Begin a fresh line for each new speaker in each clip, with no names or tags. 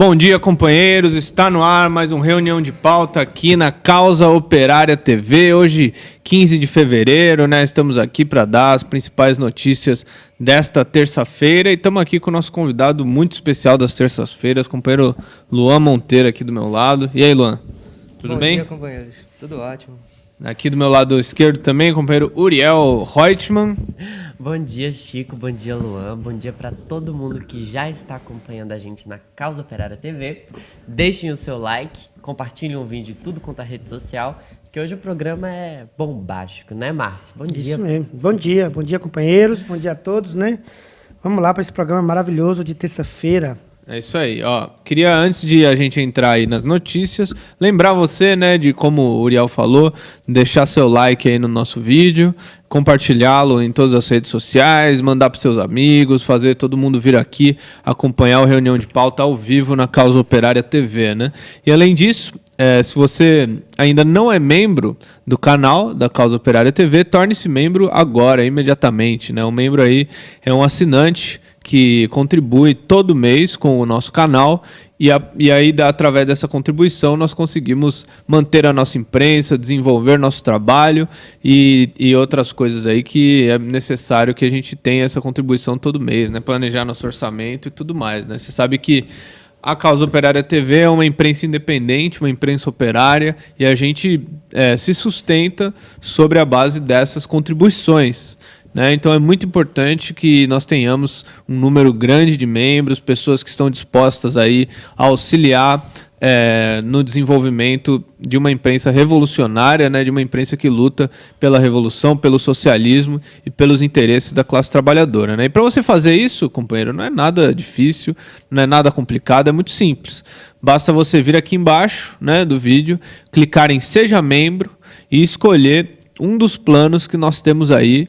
Bom dia, companheiros. Está no ar mais uma reunião de pauta aqui na Causa Operária TV. Hoje, 15 de fevereiro, né? Estamos aqui para dar as principais notícias desta terça-feira e estamos aqui com o nosso convidado muito especial das terças-feiras, companheiro Luan Monteiro aqui do meu lado. E aí, Luan? Tudo bem?
Bom dia, companheiros. Tudo ótimo.
Aqui do meu lado esquerdo também, companheiro Uriel Reutemann.
Bom dia, Chico. Bom dia, Luan. Bom dia para todo mundo que já está acompanhando a gente na Causa Operária TV. Deixem o seu like, compartilhem o vídeo em tudo quanto é rede social, que hoje o programa é bombástico, né, Márcio? Bom dia.
Isso mesmo. Bom dia, companheiros. Bom dia a todos, né? Vamos lá para esse programa maravilhoso de terça-feira.
É isso aí, ó. Queria, antes de a gente entrar aí nas notícias, lembrar você, né, de como o Uriel falou, deixar seu like aí no nosso vídeo, compartilhá-lo em todas as redes sociais, mandar para seus amigos, fazer todo mundo vir aqui acompanhar a reunião de pauta ao vivo na Causa Operária TV, né? E além disso, se você ainda não é membro do canal da Causa Operária TV, torne-se membro agora, imediatamente, né? Um membro aí é um assinante que contribui todo mês com o nosso canal e aí, através dessa contribuição, nós conseguimos manter a nossa imprensa, desenvolver nosso trabalho e outras coisas aí que é necessário que a gente tenha essa contribuição todo mês, né? Planejar nosso orçamento e tudo mais, né? Você sabe que a Causa Operária TV é uma imprensa independente, uma imprensa operária, e a gente se sustenta sobre a base dessas contribuições, né? Então é muito importante que nós tenhamos um número grande de membros, pessoas que estão dispostas aí a auxiliar no desenvolvimento de uma imprensa revolucionária, né? De uma imprensa que luta pela revolução, pelo socialismo e pelos interesses da classe trabalhadora, né? E para você fazer isso, companheiro, não é nada difícil, não é nada complicado, é muito simples. Basta você vir aqui embaixo, né, do vídeo, clicar em Seja Membro e escolher um dos planos que nós temos aí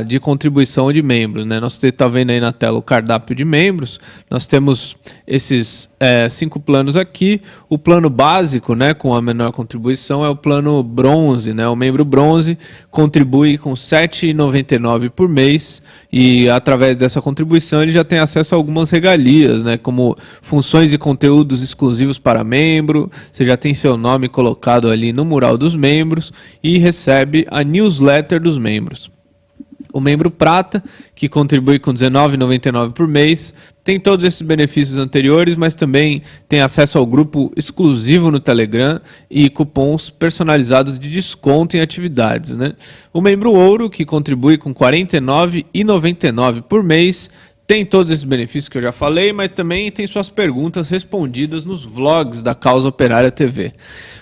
de contribuição de membros, né? Você está vendo aí na tela o cardápio de membros. Nós temos esses 5 planos aqui. O plano básico, né, com a menor contribuição, é o plano bronze, né? O membro bronze contribui com R$ 7,99 por mês e através dessa contribuição ele já tem acesso a algumas regalias, né, como funções e conteúdos exclusivos para membro. Você já tem seu nome colocado ali no mural dos membros e recebe a newsletter dos membros. O membro prata, que contribui com R$ 19,99 por mês, tem todos esses benefícios anteriores, mas também tem acesso ao grupo exclusivo no Telegram e cupons personalizados de desconto em atividades, né? O membro ouro, que contribui com R$ 49,99 por mês, tem todos esses benefícios que eu já falei, mas também tem suas perguntas respondidas nos vlogs da Causa Operária TV.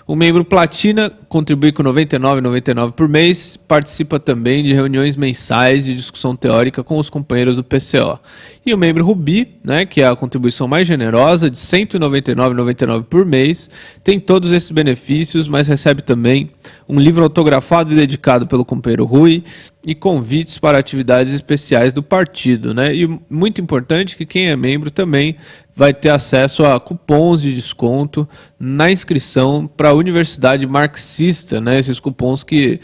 O membro Platina contribui com R$ 99,99 por mês, participa também de reuniões mensais de discussão teórica com os companheiros do PCO. E o membro Rubi, né, que é a contribuição mais generosa, de R$ 199,99 por mês, tem todos esses benefícios, mas recebe também um livro autografado e dedicado pelo companheiro Rui e convites para atividades especiais do partido, né? E muito importante que quem é membro também vai ter acesso a cupons de desconto na inscrição para a Universidade Marxista, né? Esses cupons que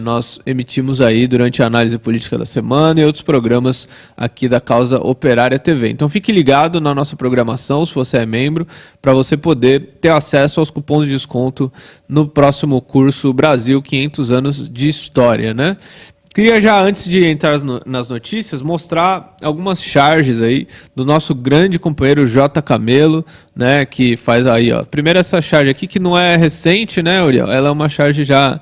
nós emitimos aí durante a análise política da semana e outros programas aqui da Causa Operária TV. Então fique ligado na nossa programação, se você é membro, para você poder ter acesso aos cupons de desconto no próximo curso Brasil 500 anos de História, né? Queria já, antes de entrar nas notícias, mostrar algumas charges aí do nosso grande companheiro J. Camelo, né, que faz aí, ó. Primeiro essa charge aqui, que não é recente, né, Uriel? Ela é uma charge já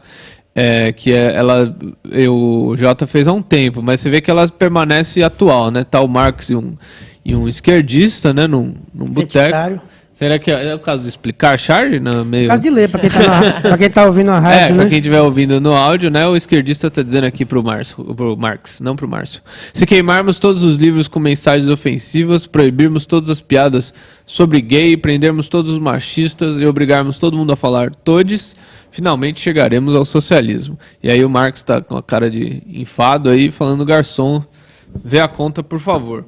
o Jota fez há um tempo, mas você vê que ela permanece atual, né? Tá o Marx e um esquerdista, né, num boteco. Será que é o caso de explicar a charge?
É o caso de ler, para quem tá ouvindo a rádio,
para quem estiver ouvindo no áudio, né? O esquerdista está dizendo aqui pro Marx, não pro Márcio. Se queimarmos todos os livros com mensagens ofensivas, proibirmos todas as piadas sobre gay, prendermos todos os machistas e obrigarmos todo mundo a falar todes, finalmente chegaremos ao socialismo. E aí o Marx está com a cara de enfado aí, falando: garçom, vê a conta, por favor.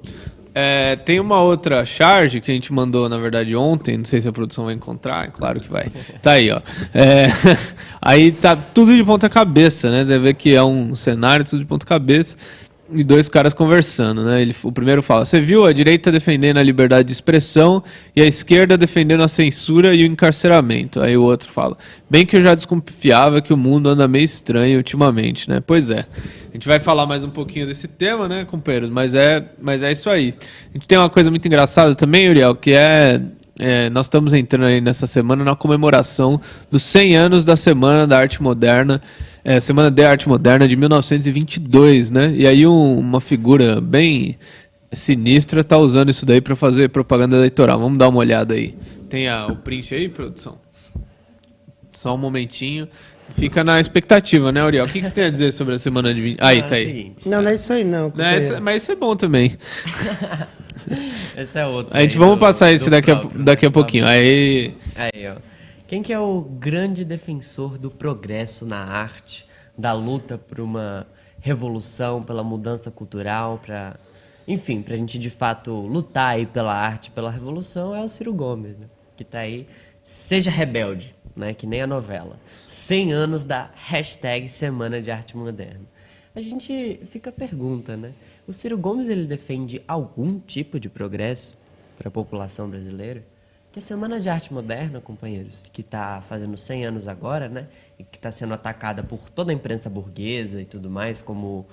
Tem uma outra charge que a gente mandou, na verdade, ontem. Não sei se a produção vai encontrar, claro que vai. Tá aí, ó. Aí tá tudo de ponta cabeça, né? Deve ver que é um cenário tudo de ponta cabeça. e dois caras conversando, né? O primeiro fala: você viu a direita defendendo a liberdade de expressão e a esquerda defendendo a censura e o encarceramento. Aí o outro fala: bem que eu já desconfiava que o mundo anda meio estranho ultimamente, né? Pois é. A gente vai falar mais um pouquinho desse tema, né, companheiros? Mas é isso aí. A gente tem uma coisa muito engraçada também, Uriel, que nós estamos entrando aí nessa semana na comemoração dos 100 anos da Semana da Arte Moderna, Semana de Arte Moderna de 1922, né? E aí uma figura bem sinistra tá usando isso daí para fazer propaganda eleitoral. Vamos dar uma olhada aí. Tem o print aí, produção? Só um momentinho. Fica na expectativa, né, Uriel? O que você tem a dizer sobre a Semana de 20... Aí, tá aí.
Não é isso aí, não.
Mas isso é bom também.
Esse é outro.
Vamos passar esse daqui a pouquinho. Aí,
ó. Quem que é o grande defensor do progresso na arte, da luta por uma revolução, pela mudança cultural, enfim, pra gente de fato lutar aí pela arte, pela revolução, é o Ciro Gomes, né? Que tá aí, seja rebelde, né? Que nem a novela. 100 anos da hashtag Semana de Arte Moderna. A gente fica a pergunta, né? O Ciro Gomes, ele defende algum tipo de progresso para a população brasileira? Que a Semana de Arte Moderna, companheiros, que está fazendo 100 anos agora, né? E que está sendo atacada por toda a imprensa burguesa e tudo mais, como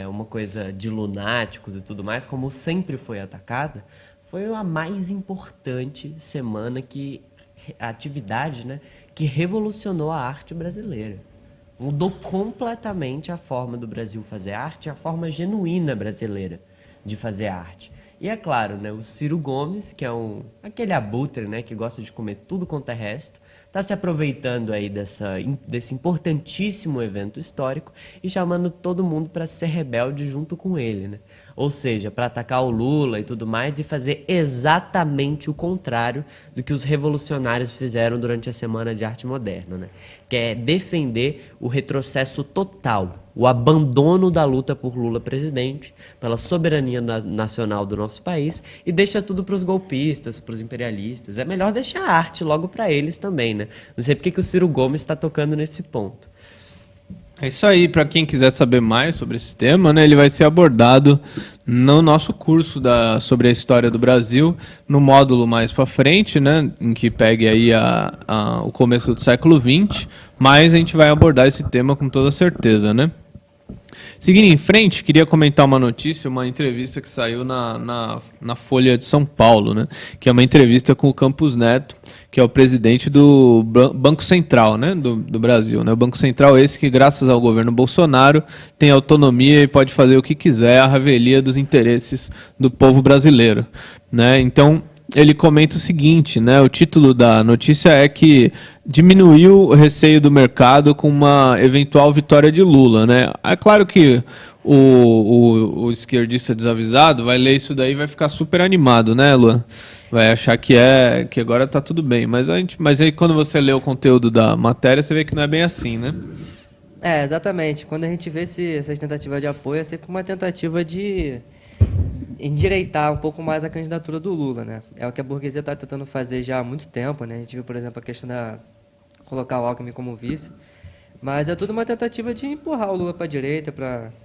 uma coisa de lunáticos e tudo mais, como sempre foi atacada, foi a mais importante semana a atividade, né? Que revolucionou a arte brasileira. Mudou completamente a forma do Brasil fazer arte, a forma genuína brasileira de fazer arte. E é claro, né, o Ciro Gomes, que é aquele abutre, né, que gosta de comer tudo quanto é resto, está se aproveitando aí desse importantíssimo evento histórico e chamando todo mundo para ser rebelde junto com ele, né? Ou seja, para atacar o Lula e tudo mais e fazer exatamente o contrário do que os revolucionários fizeram durante a Semana de Arte Moderna, né? Que é defender o retrocesso total, o abandono da luta por Lula presidente, pela soberania nacional do nosso país, e deixa tudo para os golpistas, para os imperialistas. É melhor deixar a arte logo para eles também, né? Não sei porque que o Ciro Gomes está tocando nesse ponto.
é isso aí. Para quem quiser saber mais sobre esse tema, né, ele vai ser abordado no nosso curso sobre a história do Brasil, no módulo mais para frente, né, em que pegue aí o começo do século XX, mas a gente vai abordar esse tema com toda certeza, né? Seguindo em frente, queria comentar uma notícia, uma entrevista que saiu na Folha de São Paulo, né? Que é uma entrevista com o Campos Neto, que é o presidente do Banco Central, né? do Brasil. Né? O Banco Central é esse que, graças ao governo Bolsonaro, tem autonomia e pode fazer o que quiser à revelia dos interesses do povo brasileiro. Né? Então, ele comenta o seguinte, né? O título da notícia é que diminuiu o receio do mercado com uma eventual vitória de Lula, né? É claro que o esquerdista desavisado vai ler isso daí e vai ficar super animado, né, Luan? Vai achar que agora tá tudo bem. Mas aí quando você lê o conteúdo da matéria, você vê que não é bem assim, né?
Exatamente. Quando a gente vê essas tentativas de apoio, é sempre uma tentativa de endireitar um pouco mais a candidatura do Lula, né? É o que a burguesia está tentando fazer já há muito tempo, né? A gente viu, por exemplo, a questão colocar o Alckmin como vice, mas é tudo uma tentativa de empurrar o Lula para a direita,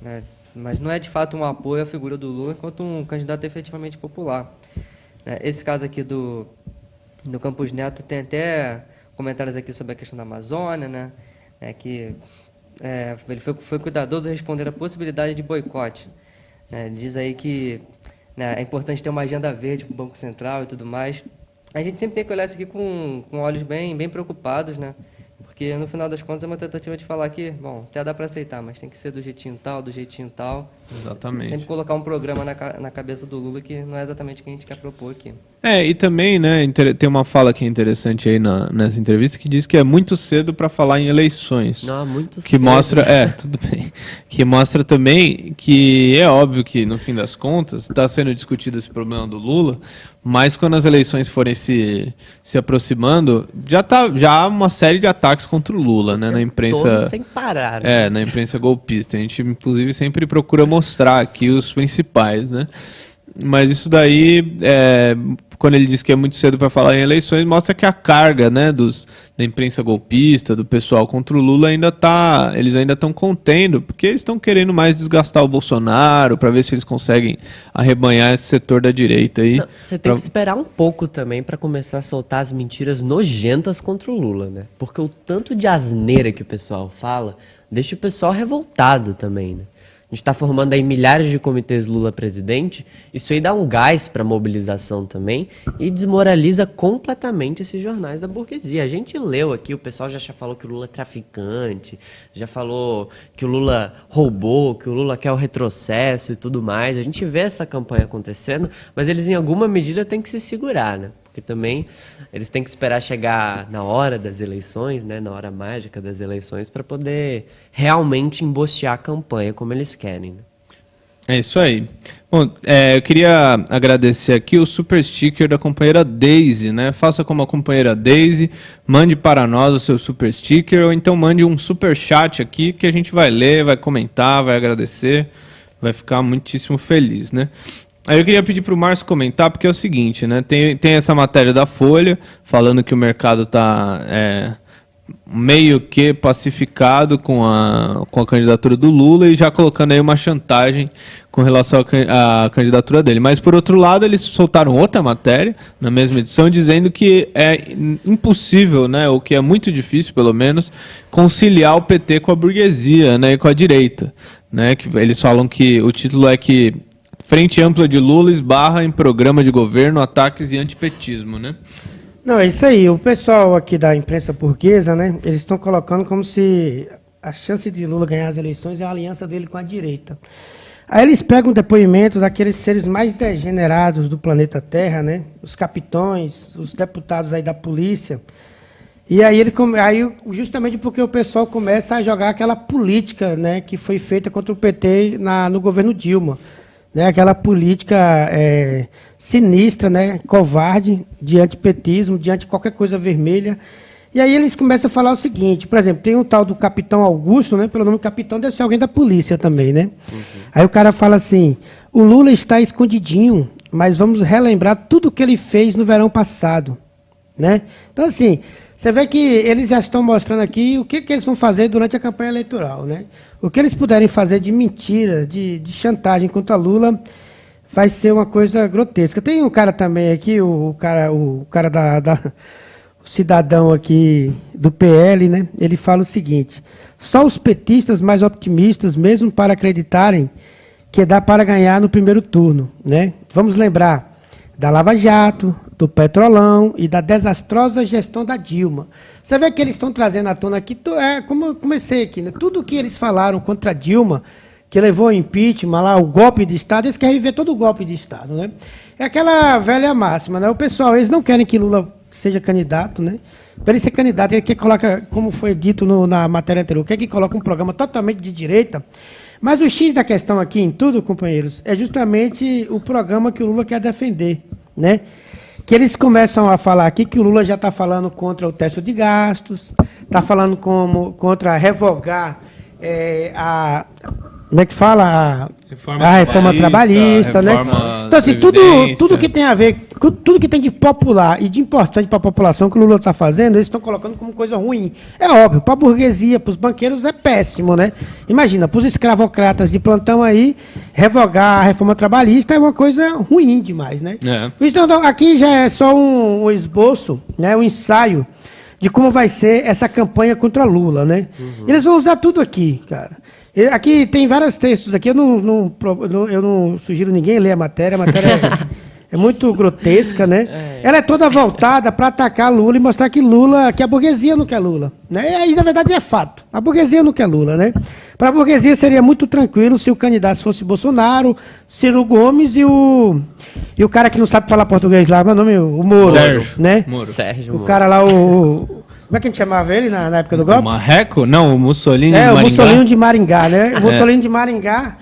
né? Mas não é de fato um apoio à figura do Lula enquanto um candidato efetivamente popular. Esse caso aqui do Campos Neto tem até comentários aqui sobre a questão da Amazônia, né? Que ele foi cuidadoso em responder a possibilidade de boicote. Diz aí que é importante ter uma agenda verde para o Banco Central e tudo mais. A gente sempre tem que olhar isso aqui com olhos bem preocupados, né? Porque, no final das contas, é uma tentativa de falar que, bom, até dá para aceitar, mas tem que ser do jeitinho tal.
Exatamente.
Sempre colocar um programa na cabeça do Lula que não é exatamente o que a gente quer propor aqui.
E também, né, tem uma fala que é interessante aí nessa entrevista que diz que é muito cedo para falar em eleições.
Não, muito cedo.
Que mostra, tudo bem. Que mostra também que é óbvio que, no fim das contas, está sendo discutido esse problema do Lula, mas quando as eleições forem se aproximando, já há uma série de ataques contra o Lula, né, na imprensa.
Todos sem parar. Né?
Na imprensa golpista. A gente, inclusive, sempre procura mostrar aqui os principais, né? Mas isso daí, quando ele diz que é muito cedo para falar em eleições, mostra que a carga, né, da imprensa golpista, do pessoal contra o Lula eles ainda estão contendo, porque eles estão querendo mais desgastar o Bolsonaro para ver se eles conseguem arrebanhar esse setor da direita aí.
Você tem que esperar um pouco também para começar a soltar as mentiras nojentas contra o Lula, né? Porque o tanto de asneira que o pessoal fala deixa o pessoal revoltado também, né? A gente está formando aí milhares de comitês Lula presidente, isso aí dá um gás para mobilização também e desmoraliza completamente esses jornais da burguesia. A gente leu aqui, o pessoal já falou que o Lula é traficante, já falou que o Lula roubou, que o Lula quer o retrocesso e tudo mais. A gente vê essa campanha acontecendo, mas eles em alguma medida têm que se segurar, né? Porque também eles têm que esperar chegar na hora das eleições, né, na hora mágica das eleições, para poder realmente embostear a campanha como eles querem. Né?
É isso aí. Bom, eu queria agradecer aqui o super sticker da companheira Daisy, né? Faça como a companheira Daisy, mande para nós o seu super sticker ou então mande um super chat aqui que a gente vai ler, vai comentar, vai agradecer, vai ficar muitíssimo feliz, né? Aí eu queria pedir para o Márcio comentar, porque é o seguinte, né? Tem essa matéria da Folha, falando que o mercado está meio que pacificado com a candidatura do Lula e já colocando aí uma chantagem com relação à candidatura dele. Mas, por outro lado, eles soltaram outra matéria, na mesma edição, dizendo que é impossível, né, ou que é muito difícil, pelo menos, conciliar o PT com a burguesia, né, e com a direita. Né? Que eles falam que o título é que Frente Ampla de Lula esbarra em programa de governo, ataques e antipetismo, né?
Não, é isso aí. O pessoal aqui da imprensa burguesa, né? Eles estão colocando como se a chance de Lula ganhar as eleições é a aliança dele com a direita. Aí eles pegam depoimento daqueles seres mais degenerados do planeta Terra, né? Os capitões, os deputados aí da polícia. E aí, justamente porque o pessoal começa a jogar aquela política, né? Que foi feita contra o PT no governo Dilma. Né, aquela política sinistra, né, covarde, de antipetismo, diante de qualquer coisa vermelha. E aí eles começam a falar o seguinte, por exemplo, tem um tal do Capitão Augusto, né, pelo nome Capitão, deve ser alguém da polícia também, né? Uhum. Aí o cara fala assim, o Lula está escondidinho, mas vamos relembrar tudo o que ele fez no verão passado. Né? Então, assim, você vê que eles já estão mostrando aqui o que eles vão fazer durante a campanha eleitoral. Né? O que eles puderem fazer de mentira, de chantagem contra Lula, vai ser uma coisa grotesca. Tem um cara também aqui, o cara o cidadão aqui do PL, né? Ele fala o seguinte, só os petistas mais optimistas, mesmo para acreditarem que dá para ganhar no primeiro turno. Né? Vamos lembrar da Lava Jato, do Petrolão e da desastrosa gestão da Dilma. Você vê que eles estão trazendo à tona aqui, como eu comecei aqui, né? Tudo que eles falaram contra a Dilma, que levou ao impeachment, lá, o golpe de Estado, eles querem ver todo o golpe de Estado. Né? É aquela velha máxima, né? O pessoal, eles não querem que Lula seja candidato, né? Para ele ser candidato, ele quer colocar, como foi dito na matéria anterior, quer que coloque um programa totalmente de direita. Mas o X da questão aqui em tudo, companheiros, é justamente o programa que o Lula quer defender, né? Que eles começam a falar aqui que o Lula já está falando contra o teto de gastos, está falando contra revogar como é que fala? A reforma trabalhista, né? Então, assim, tudo que tem a ver, tudo que tem de popular e de importante para a população que o Lula está fazendo, eles estão colocando como coisa ruim. É óbvio, para a burguesia, para os banqueiros é péssimo, né? Imagina, para os escravocratas de plantão aí, revogar a reforma trabalhista é uma coisa ruim demais, né? Então, aqui já é só um esboço, né? Um ensaio de como vai ser essa campanha contra Lula, né? Uhum. Eles vão usar tudo aqui, cara. Aqui tem vários textos aqui, eu não sugiro ninguém ler a matéria é muito grotesca, né? Ela é toda voltada para atacar Lula e mostrar que a burguesia não quer Lula. Né? E aí, na verdade, é fato. A burguesia não quer Lula, né? Para a burguesia seria muito tranquilo se o candidato fosse Bolsonaro, Ciro Gomes e o cara que não sabe falar português lá, meu nome, o Moro.
Sérgio.
Né?
Moro.
Sérgio
o
Moro.
cara lá, como é que a gente chamava ele na época do golpe?
O Marreco? Não, o Mussolini de Maringá.
O Mussolini de Maringá, né? O Mussolini de Maringá,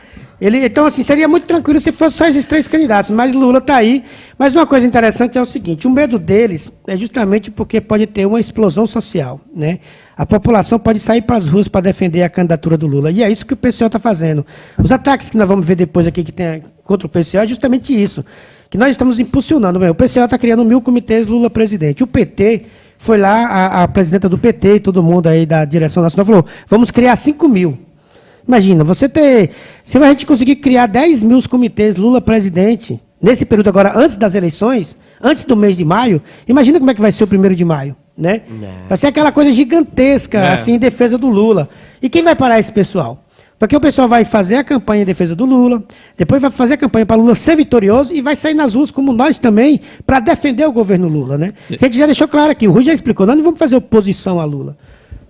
Então, assim, seria muito tranquilo se fosse só esses 3 candidatos, mas Lula está aí. Mas uma coisa interessante é o seguinte, o medo deles é justamente porque pode ter uma explosão social, né? A população pode sair para as ruas para defender a candidatura do Lula. E é isso que o PCO está fazendo. Os ataques que nós vamos ver depois aqui que tem contra o PCO é justamente isso, que nós estamos impulsionando. O PCO está criando 1000 comitês Lula presidente. O PT foi lá, a presidenta do PT e todo mundo aí da direção nacional falou, vamos criar 5.000. Imagina, se a gente conseguir criar 10.000 comitês Lula presidente, nesse período agora, antes das eleições, antes do mês de maio, imagina como é que vai ser o 1º de maio, né? Vai ser aquela coisa gigantesca, assim, em defesa do Lula. E quem vai parar esse pessoal? Porque o pessoal vai fazer a campanha em defesa do Lula, depois vai fazer a campanha para Lula ser vitorioso e vai sair nas ruas, como nós também, para defender o governo Lula, né? A gente já deixou claro aqui, o Rui já explicou, nós não vamos fazer oposição a Lula.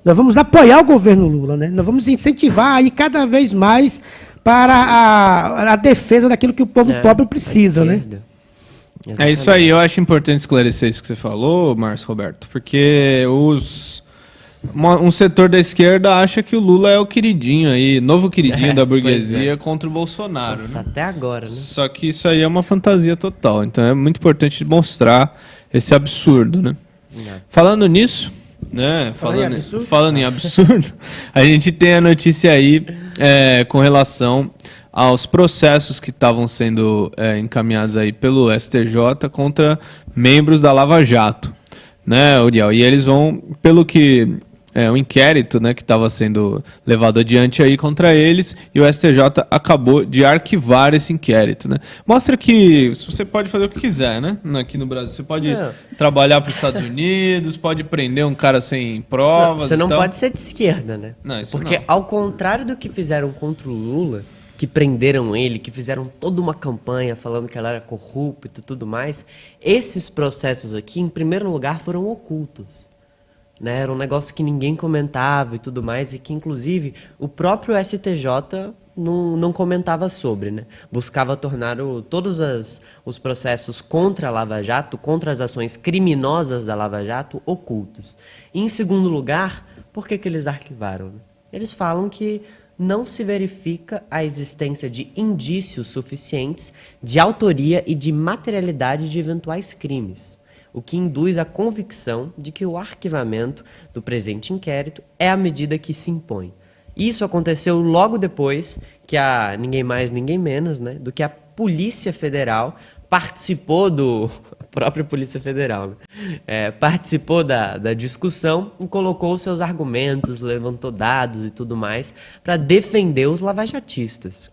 Nós vamos apoiar o governo Lula, né? Nós vamos incentivar aí cada vez mais para a defesa daquilo que o povo pobre precisa, né?
É isso aí, eu acho importante esclarecer isso que você falou, Márcio Roberto, porque um setor da esquerda acha que o Lula é o queridinho aí, novo queridinho da burguesia contra o Bolsonaro.
Nossa,
né?
até agora, né?
Só que isso aí é uma fantasia total, então é muito importante mostrar esse absurdo, né? Falando nisso, né? Falando em absurdo, a gente tem a notícia aí com relação aos processos que estavam sendo encaminhados aí pelo STJ contra membros da Lava Jato, né, Uriel? E eles vão, pelo que um inquérito, né, que estava sendo levado adiante aí contra eles, e o STJ acabou de arquivar esse inquérito, né? Mostra que você pode fazer o que quiser, né? Aqui no Brasil, você pode trabalhar para os Estados Unidos, pode prender um cara sem provas.
Você não pode ser de esquerda, né?
Não, isso
porque
não.
Ao contrário do que fizeram contra o Lula, que prenderam ele, que fizeram toda uma campanha falando que ela era corrupta e tudo mais, esses processos aqui, em primeiro lugar, foram ocultos. Né? Era um negócio que ninguém comentava e tudo mais, e que, inclusive, o próprio STJ não comentava sobre. Né? Buscava tornar todos os processos contra a Lava Jato, contra as ações criminosas da Lava Jato, ocultos. E, em segundo lugar, por que eles arquivaram? Né? Eles falam que não se verifica a existência de indícios suficientes de autoria e de materialidade de eventuais crimes, o que induz a convicção de que o arquivamento do presente inquérito é a medida que se impõe. Isso aconteceu logo depois que ninguém mais, ninguém menos, né, do que a Polícia Federal participou a própria Polícia Federal, né, participou da discussão e colocou seus argumentos, levantou dados e tudo mais para defender os lavajatistas.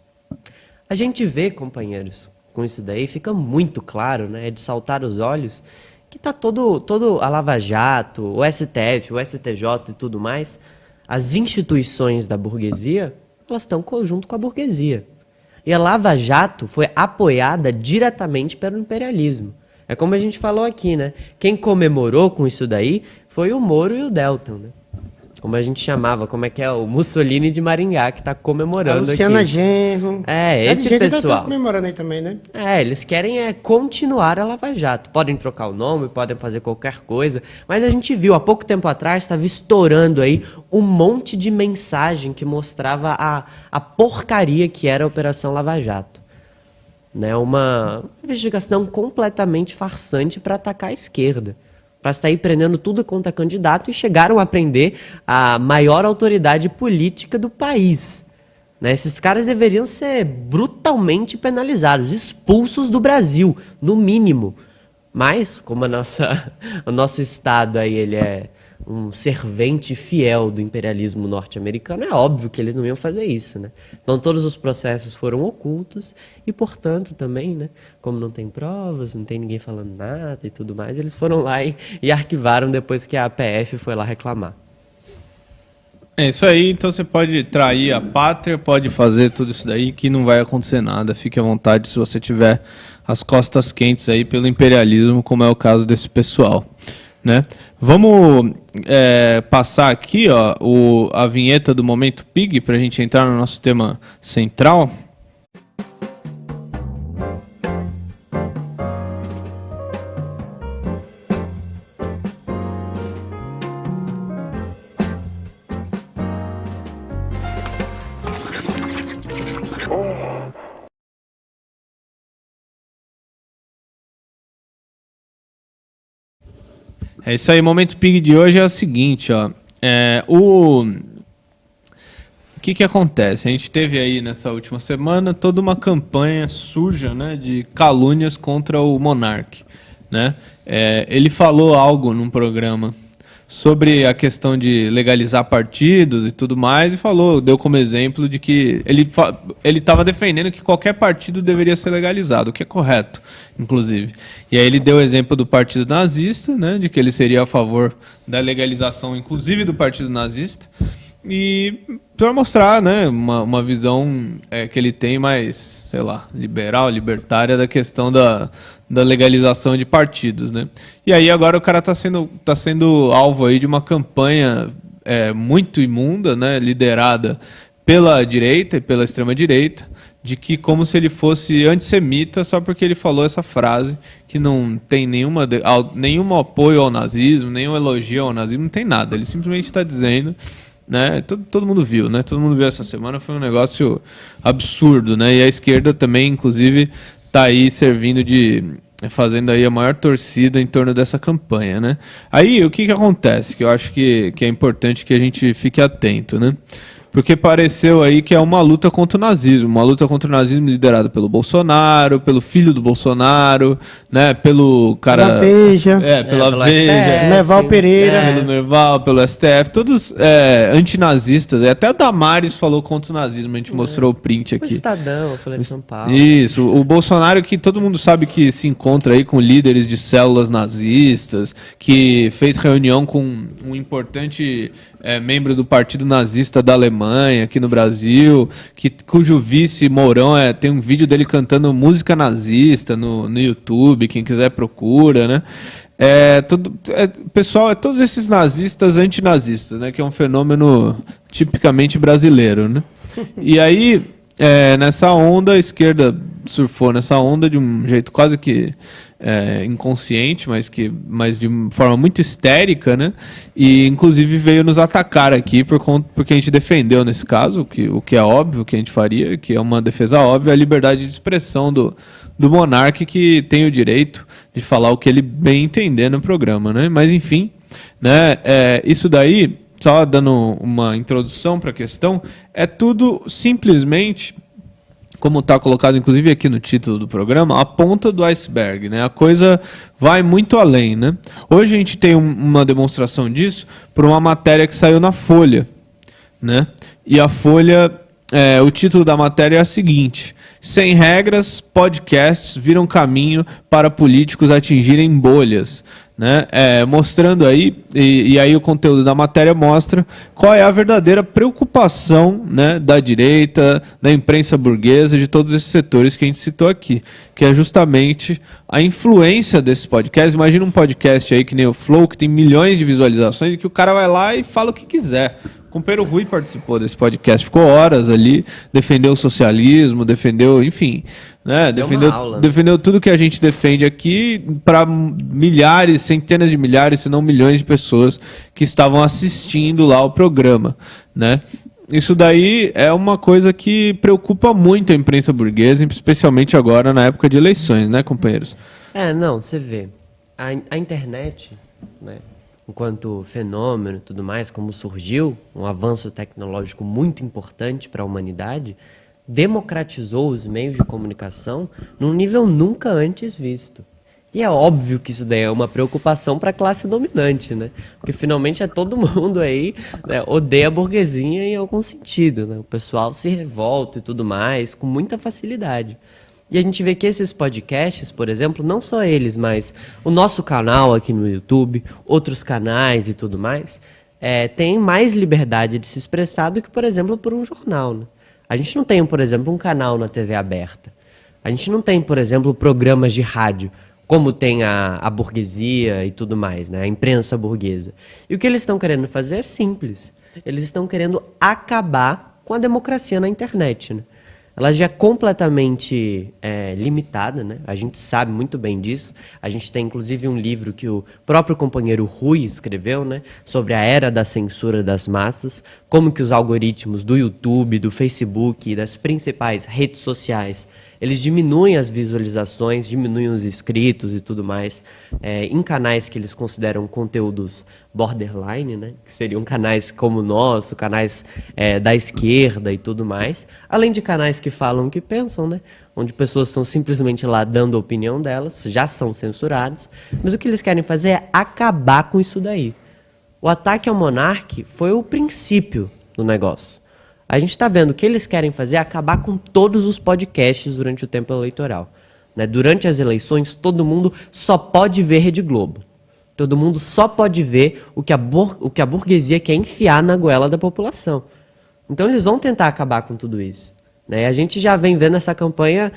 A gente vê, companheiros, com isso daí fica muito claro, né, é de saltar os olhos, que está todo a Lava Jato, o STF, o STJ e tudo mais, as instituições da burguesia, elas estão junto com a burguesia. E a Lava Jato foi apoiada diretamente pelo imperialismo. É como a gente falou aqui, né? Quem comemorou com isso daí foi o Moro e o Deltan, né? Como a gente chamava, como é que é? O Mussolini de Maringá, que está comemorando aqui.
Luciana Genro.
Esse pessoal.
Tá comemorando aí também, né?
Eles querem continuar a Lava Jato. Podem trocar o nome, podem fazer qualquer coisa, mas a gente viu, há pouco tempo atrás, estava estourando aí um monte de mensagem que mostrava a porcaria que era a Operação Lava Jato. Né? Uma investigação completamente farsante para atacar a esquerda, para sair prendendo tudo contra candidato, e chegaram a prender a maior autoridade política do país. Né? Esses caras deveriam ser brutalmente penalizados, expulsos do Brasil, no mínimo. Mas, como o nosso Estado aí, ele é um servente fiel do imperialismo norte-americano, é óbvio que eles não iam fazer isso, né? Então todos os processos foram ocultos e, portanto, também, né, como não tem provas, não tem ninguém falando nada e tudo mais, eles foram lá e arquivaram depois que a APF foi lá reclamar.
É isso aí, então você pode trair a pátria, pode fazer tudo isso daí que não vai acontecer nada. Fique à vontade se você tiver as costas quentes aí pelo imperialismo, como é o caso desse pessoal. Né? Vamos passar aqui a vinheta do Momento Pig para a gente entrar no nosso tema central. É isso aí, Momento Pig de hoje é o seguinte, ó. O que acontece? A gente teve aí nessa última semana toda uma campanha suja, né, de calúnias contra o Monark, né? Ele falou algo num programa sobre a questão de legalizar partidos e tudo mais, e deu como exemplo de que ele estava defendendo que qualquer partido deveria ser legalizado, o que é correto, inclusive. E aí ele deu o exemplo do partido nazista, né, de que ele seria a favor da legalização, inclusive do partido nazista, e para mostrar, né, uma visão que ele tem mais, sei lá, liberal, libertária da questão da legalização de partidos, né? E aí agora o cara está sendo alvo aí de uma campanha muito imunda, né, liderada pela direita e pela extrema-direita, de que como se ele fosse antissemita só porque ele falou essa frase, que não tem nenhum apoio ao nazismo, nenhum elogio ao nazismo, não tem nada. Ele simplesmente está dizendo, né, todo mundo viu, né? Todo mundo viu essa semana, foi um negócio absurdo, né? E a esquerda também, inclusive, está aí fazendo aí a maior torcida em torno dessa campanha, né? Aí o que acontece? Que eu acho que é importante que a gente fique atento, né? Porque pareceu aí que é uma luta contra o nazismo, liderada pelo Bolsonaro, pelo filho do Bolsonaro, né, pelo cara...
Pela Veja.
Pela Veja.
Merval Pereira.
Pelo Merval, pelo STF, todos antinazistas. Até a Damares falou contra o nazismo, a gente mostrou o print aqui.
O Estadão, Folha de São Paulo.
Isso, o Bolsonaro, que todo mundo sabe que se encontra aí com líderes de células nazistas, que fez reunião com um importante membro do partido nazista da Alemanha, aqui no Brasil, cujo vice, Mourão, tem um vídeo dele cantando música nazista no YouTube, quem quiser procura, né? Pessoal, todos esses nazistas antinazistas, né? Que é um fenômeno tipicamente brasileiro, né? E aí, nessa onda, a esquerda surfou nessa onda de um jeito quase que inconsciente, mas de forma muito histérica, né? E inclusive veio nos atacar aqui porque a gente defendeu nesse caso, o que é óbvio que a gente faria, que é uma defesa óbvia, a liberdade de expressão do monarca, que tem o direito de falar o que ele bem entender no programa, né? Mas enfim, né? Isso daí, só dando uma introdução para a questão, é tudo simplesmente, como está colocado inclusive aqui no título do programa, a ponta do iceberg, né? A coisa vai muito além, né? Hoje a gente tem uma demonstração disso por uma matéria que saiu na Folha, né? E a Folha, o título da matéria é a seguinte: sem regras, podcasts viram caminho para políticos atingirem bolhas. Né? Mostrando aí, e aí o conteúdo da matéria mostra qual é a verdadeira preocupação, né, da direita, da imprensa burguesa, de todos esses setores que a gente citou aqui, que é justamente a influência desses podcasts. Imagina um podcast aí que nem o Flow, que tem milhões de visualizações, e que o cara vai lá e fala o que quiser. O Companheiro Rui participou desse podcast, ficou horas ali, defendeu o socialismo, defendeu, enfim, né? Defendeu tudo que a gente defende aqui para milhares, centenas de milhares, se não milhões de pessoas que estavam assistindo lá o programa, né? Isso daí é uma coisa que preocupa muito a imprensa burguesa, especialmente agora na época de eleições, né, companheiros?
Não, você vê, a internet, né, enquanto fenômeno e tudo mais, como surgiu, um avanço tecnológico muito importante para a humanidade, democratizou os meios de comunicação num nível nunca antes visto. E é óbvio que isso daí é uma preocupação para a classe dominante, né? Porque finalmente todo mundo aí, né, odeia a burguesia em algum sentido, né? O pessoal se revolta e tudo mais com muita facilidade. E a gente vê que esses podcasts, por exemplo, não só eles, mas o nosso canal aqui no YouTube, outros canais e tudo mais, tem mais liberdade de se expressar do que, por exemplo, por um jornal, né? A gente não tem, por exemplo, um canal na TV aberta. A gente não tem, por exemplo, programas de rádio, como tem a burguesia e tudo mais, né? A imprensa burguesa. E o que eles estão querendo fazer é simples. Eles estão querendo acabar com a democracia na internet, né? ela já é completamente limitada, né? A gente sabe muito bem disso. A gente tem, inclusive, um livro que o próprio companheiro Rui escreveu, né? Sobre a era da censura das massas, como que os algoritmos do YouTube, do Facebook e das principais redes sociais, eles diminuem as visualizações, diminuem os inscritos e tudo mais, em canais que eles consideram conteúdos borderline, né? Que seriam canais como o nosso, canais da esquerda e tudo mais, além de canais que falam o que pensam, né? Onde pessoas estão simplesmente lá dando a opinião delas, já são censurados, mas o que eles querem fazer é acabar com isso daí. O ataque ao Monark foi o princípio do negócio. A gente está vendo o que eles querem fazer é acabar com todos os podcasts durante o tempo eleitoral. Né? Durante as eleições, todo mundo só pode ver Rede Globo. Todo mundo só pode ver o que a burguesia quer enfiar na goela da população. Então eles vão tentar acabar com tudo isso. Né? A gente já vem vendo essa campanha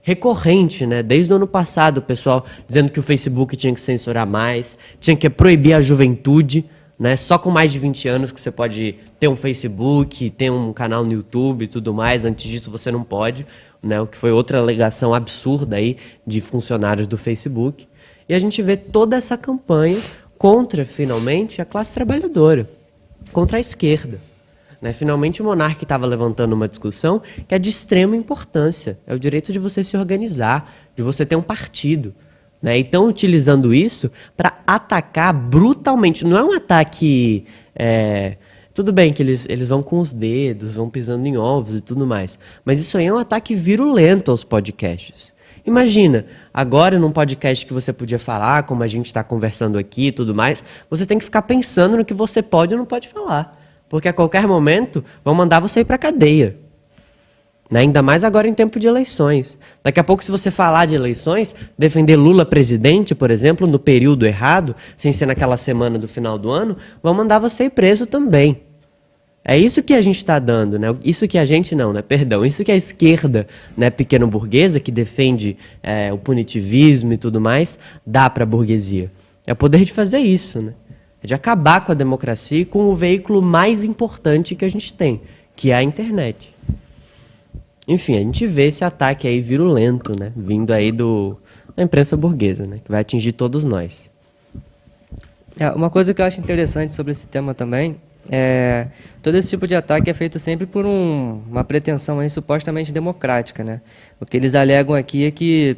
recorrente, né? Desde o ano passado, o pessoal dizendo que o Facebook tinha que censurar mais, tinha que proibir a juventude, né? Só com mais de 20 anos que você pode ter um Facebook, ter um canal no YouTube e tudo mais. Antes disso você não pode, né? O que foi outra alegação absurda aí de funcionários do Facebook. E a gente vê toda essa campanha contra, finalmente, a classe trabalhadora, contra a esquerda. Né? Finalmente o Monark estava levantando uma discussão que é de extrema importância. É o direito de você se organizar, de você ter um partido. Né? E estão utilizando isso para atacar brutalmente. Não é um ataque... Tudo bem que eles vão com os dedos, vão pisando em ovos e tudo mais. Mas isso aí é um ataque virulento aos podcasts. Imagina, agora num podcast que você podia falar, como a gente está conversando aqui e tudo mais, você tem que ficar pensando no que você pode ou não pode falar. Porque a qualquer momento vão mandar você ir para a cadeia. Né? Ainda mais agora em tempo de eleições. Daqui a pouco, se você falar de eleições, defender Lula presidente, por exemplo, no período errado, sem ser naquela semana do final do ano, vão mandar você ir preso também. É isso que a gente está dando, né? Isso que a gente não, né? Perdão. Isso que a esquerda, né, pequeno-burguesa, que defende o punitivismo e tudo mais, dá para a burguesia. É o poder de fazer isso, né? É de acabar com a democracia e com o veículo mais importante que a gente tem, que é a internet. Enfim, a gente vê esse ataque aí virulento, né? Vindo aí da imprensa burguesa, né? Que vai atingir todos nós.
Uma coisa que eu acho interessante sobre esse tema também todo esse tipo de ataque é feito sempre por uma pretensão aí supostamente democrática, né? O que eles alegam aqui é que,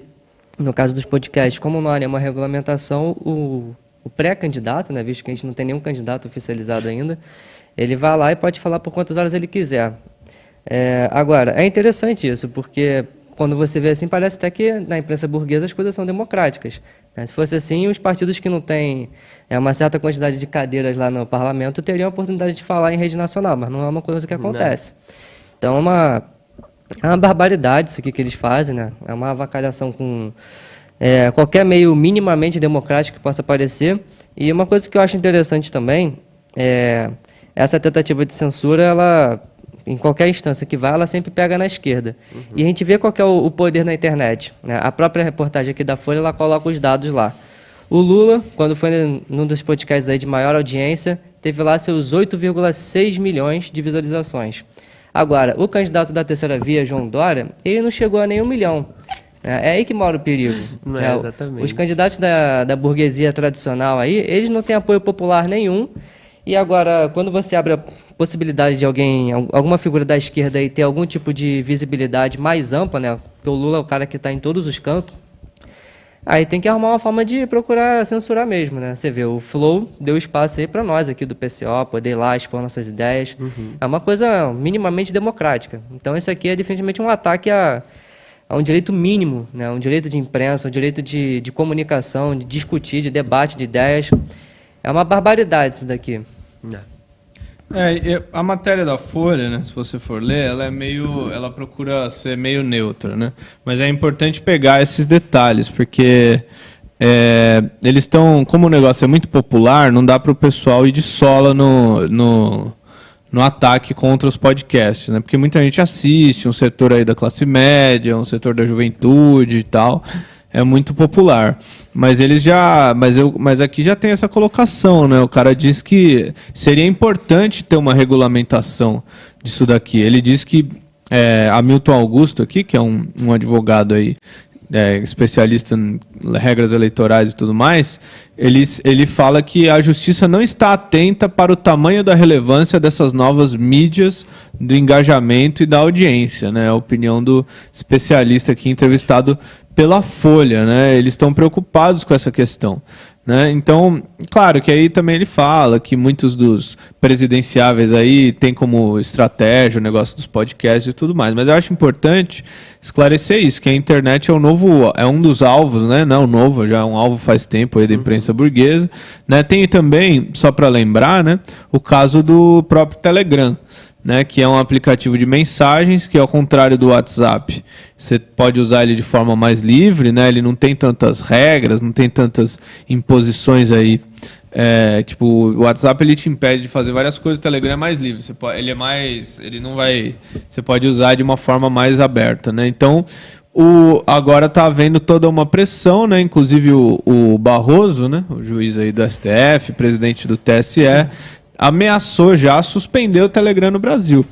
no caso dos podcasts, como não há nenhuma regulamentação, o pré-candidato, né, visto que a gente não tem nenhum candidato oficializado ainda, ele vai lá e pode falar por quantas horas ele quiser. Agora, é interessante isso, porque quando você vê assim, parece até que na imprensa burguesa as coisas são democráticas. Né? Se fosse assim, os partidos que não têm uma certa quantidade de cadeiras lá no parlamento teriam a oportunidade de falar em rede nacional, mas não é uma coisa que acontece. Não. Então, é uma barbaridade isso aqui que eles fazem, né? É uma avacalhação com qualquer meio minimamente democrático que possa aparecer. E uma coisa que eu acho interessante também essa tentativa de censura, ela, em qualquer instância que vá, ela sempre pega na esquerda. Uhum. E a gente vê qual que é o poder na internet. Né? A própria reportagem aqui da Folha, ela coloca os dados lá. O Lula, quando foi num dos podcasts aí de maior audiência, teve lá seus 8,6 milhões de visualizações. Agora, o candidato da terceira via, João Dória, ele não chegou a nenhum milhão. É aí que mora o perigo.
Exatamente.
Os candidatos da burguesia tradicional aí, eles não têm apoio popular nenhum. E agora, quando você abre a possibilidade de alguma figura da esquerda aí ter algum tipo de visibilidade mais ampla, né? Porque o Lula é o cara que está em todos os campos, aí tem que arrumar uma forma de procurar censurar mesmo, né? Você vê, o Flow deu espaço aí para nós aqui do PCO, poder ir lá expor nossas ideias. Uhum. É uma coisa minimamente democrática. Então, isso aqui é definitivamente um ataque a um direito mínimo, né? Um direito de imprensa, um direito de comunicação, de discutir, de debate de ideias. É uma barbaridade isso daqui.
A matéria da Folha, né, se você for ler, ela procura ser meio neutra, né? Mas é importante pegar esses detalhes, porque eles estão, como o negócio é muito popular, não dá para o pessoal ir de sola no ataque contra os podcasts, né? Porque muita gente assiste, um setor aí da classe média, um setor da juventude e tal, é muito popular. Mas mas aqui já tem essa colocação, né? O cara diz que seria importante ter uma regulamentação disso daqui. Ele diz que Hamilton Augusto aqui, que é um advogado aí, especialista em regras eleitorais e tudo mais, ele fala que a justiça não está atenta para o tamanho da relevância dessas novas mídias, do engajamento e da audiência, né? A opinião do especialista aqui entrevistado pela Folha, né? Eles estão preocupados com essa questão, né? Então, claro que aí também ele fala que muitos dos presidenciáveis aí tem como estratégia o negócio dos podcasts e tudo mais, mas eu acho importante esclarecer isso, que a internet é um dos alvos, né? Não novo, já é um alvo faz tempo aí da imprensa burguesa, né? Tem também, só para lembrar, né, o caso do próprio Telegram, né, que é um aplicativo de mensagens que, ao contrário do WhatsApp, você pode usar ele de forma mais livre, né, ele não tem tantas regras, não tem tantas imposições aí. Tipo, o WhatsApp ele te impede de fazer várias coisas, o Telegram é mais livre, você pode usar de uma forma mais aberta, né? Então, agora está havendo toda uma pressão, né? Inclusive o Barroso, né, o juiz aí do STF, presidente do TSE, ameaçou já suspender o Telegram no Brasil,